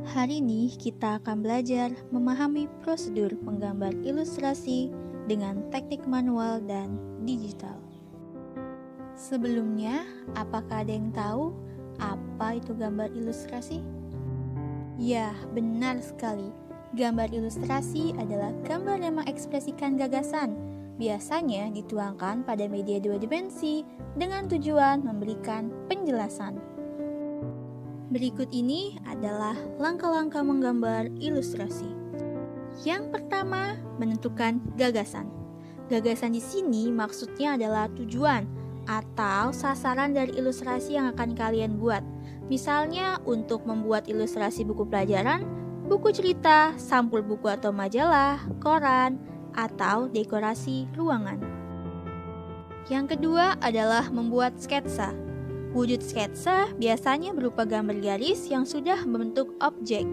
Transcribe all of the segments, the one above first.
Hari ini kita akan belajar memahami prosedur menggambar ilustrasi dengan teknik manual dan digital. Sebelumnya, apakah ada yang tahu apa itu gambar ilustrasi? Ya, benar sekali. Gambar ilustrasi adalah gambar yang mengekspresikan gagasan, biasanya dituangkan pada media dua dimensi dengan tujuan memberikan penjelasan. Berikut ini adalah langkah-langkah menggambar ilustrasi. Yang pertama, menentukan gagasan. Gagasan di sini maksudnya adalah tujuan atau sasaran dari ilustrasi yang akan kalian buat. Misalnya untuk membuat ilustrasi buku pelajaran, buku cerita, sampul buku atau majalah, koran, atau dekorasi ruangan. Yang kedua adalah membuat sketsa. Wujud sketsa biasanya berupa gambar garis yang sudah membentuk objek.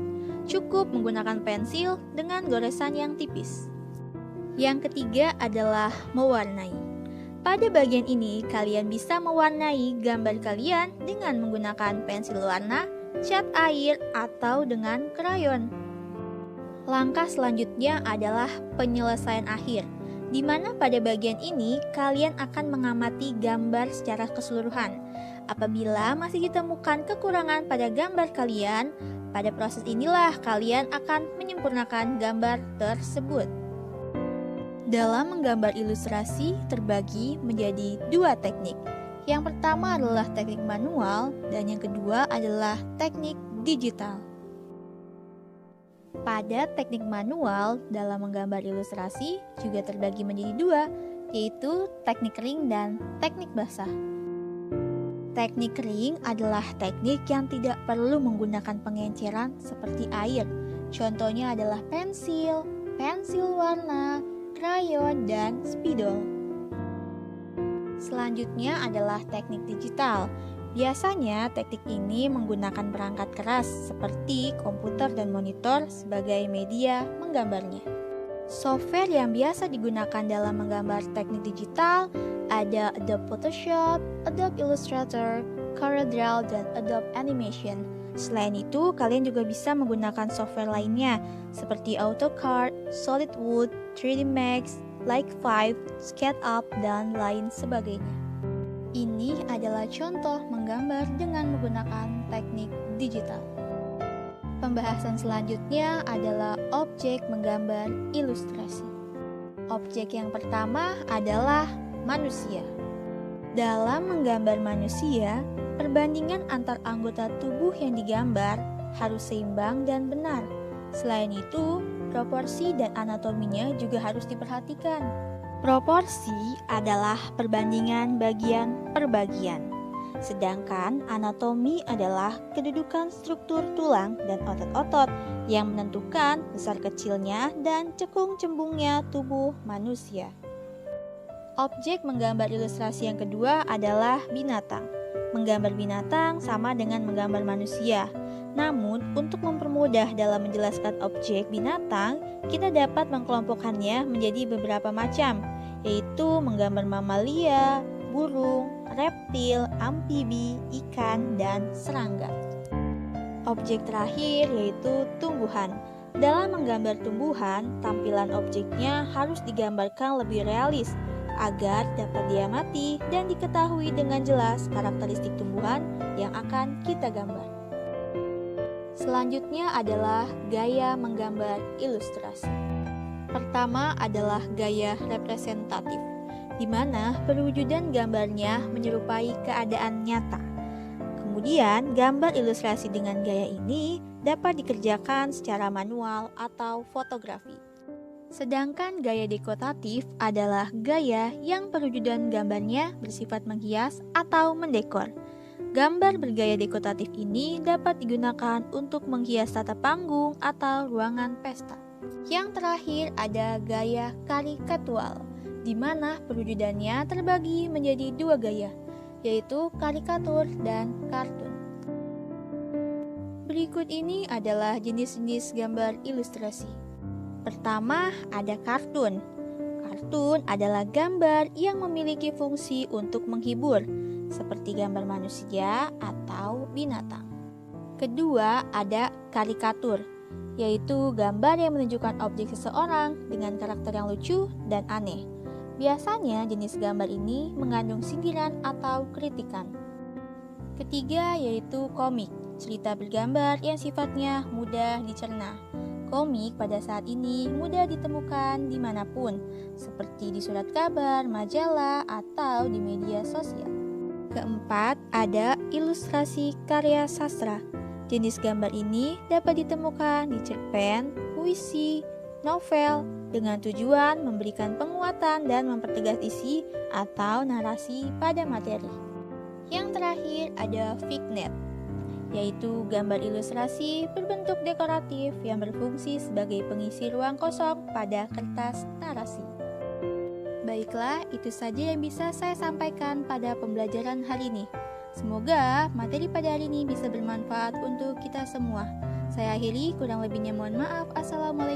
Cukup menggunakan pensil dengan goresan yang tipis. Yang ketiga adalah mewarnai. Pada bagian ini, kalian bisa mewarnai gambar kalian dengan menggunakan pensil warna, cat air, atau dengan krayon. Langkah selanjutnya adalah penyelesaian akhir, di mana pada bagian ini kalian akan mengamati gambar secara keseluruhan. Apabila masih ditemukan kekurangan pada gambar kalian, pada proses inilah kalian akan menyempurnakan gambar tersebut. Dalam menggambar ilustrasi terbagi menjadi dua teknik. Yang pertama adalah teknik manual dan yang kedua adalah teknik digital. Pada teknik manual dalam menggambar ilustrasi juga terbagi menjadi dua, yaitu teknik ring dan teknik basah. Teknik ring adalah teknik yang tidak perlu menggunakan pengenceran seperti air. Contohnya adalah pensil, pensil warna, krayon, dan spidol. Selanjutnya adalah teknik digital. Biasanya teknik ini menggunakan perangkat keras seperti komputer dan monitor sebagai media menggambarnya. Software yang biasa digunakan dalam menggambar teknik digital ada Adobe Photoshop, Adobe Illustrator, CorelDRAW, dan Adobe Animation. Selain itu, kalian juga bisa menggunakan software lainnya seperti AutoCAD, SolidWorks, 3D Max, Like5, SketchUp, dan lain sebagainya. Ini adalah contoh menggambar dengan menggunakan teknik digital. Pembahasan selanjutnya adalah objek menggambar ilustrasi. Objek yang pertama adalah manusia. Dalam menggambar manusia, perbandingan antar anggota tubuh yang digambar harus seimbang dan benar. Selain itu, proporsi dan anatominya juga harus diperhatikan. Proporsi adalah perbandingan bagian per bagian, sedangkan anatomi adalah kedudukan struktur tulang dan otot-otot yang menentukan besar kecilnya dan cekung cembungnya tubuh manusia. Objek menggambar ilustrasi yang kedua adalah binatang. Menggambar binatang sama dengan menggambar manusia. Namun, untuk mempermudah dalam menjelaskan objek binatang, kita dapat mengkelompokkannya menjadi beberapa macam, yaitu menggambar mamalia, burung, reptil, amfibi, ikan, dan serangga. Objek terakhir yaitu tumbuhan. Dalam menggambar tumbuhan, tampilan objeknya harus digambarkan lebih realis agar dapat diamati dan diketahui dengan jelas karakteristik tumbuhan yang akan kita gambar. Selanjutnya adalah gaya menggambar ilustrasi. Pertama adalah gaya representatif, di mana perwujudan gambarnya menyerupai keadaan nyata. Kemudian, gambar ilustrasi dengan gaya ini dapat dikerjakan secara manual atau fotografi. Sedangkan gaya dekoratif adalah gaya yang perwujudan gambarnya bersifat menghias atau mendekor. Gambar bergaya dekoratif ini dapat digunakan untuk menghias tata panggung atau ruangan pesta. Yang terakhir ada gaya karikatural, di mana perwujudannya terbagi menjadi dua gaya, yaitu karikatur dan kartun. Berikut ini adalah jenis-jenis gambar ilustrasi. Pertama, ada kartun. Kartun adalah gambar yang memiliki fungsi untuk menghibur, seperti gambar manusia atau binatang. Kedua, ada karikatur, yaitu gambar yang menunjukkan objek seseorang dengan karakter yang lucu dan aneh. Biasanya jenis gambar ini mengandung sindiran atau kritikan. Ketiga yaitu komik, cerita bergambar yang sifatnya mudah dicerna. Komik pada saat ini mudah ditemukan dimanapun, seperti di surat kabar, majalah, atau di media sosial. Keempat, ada ilustrasi karya sastra. Jenis gambar ini dapat ditemukan di cerpen, puisi, novel, dengan tujuan memberikan penguatan dan mempertegas isi atau narasi pada materi. Yang terakhir ada fignet, yaitu gambar ilustrasi berbentuk dekoratif yang berfungsi sebagai pengisi ruang kosong pada kertas narasi. Baiklah, itu saja yang bisa saya sampaikan pada pembelajaran hari ini. Semoga materi pada hari ini bisa bermanfaat untuk kita semua. Saya akhiri, kurang lebihnya mohon maaf. Assalamualaikum.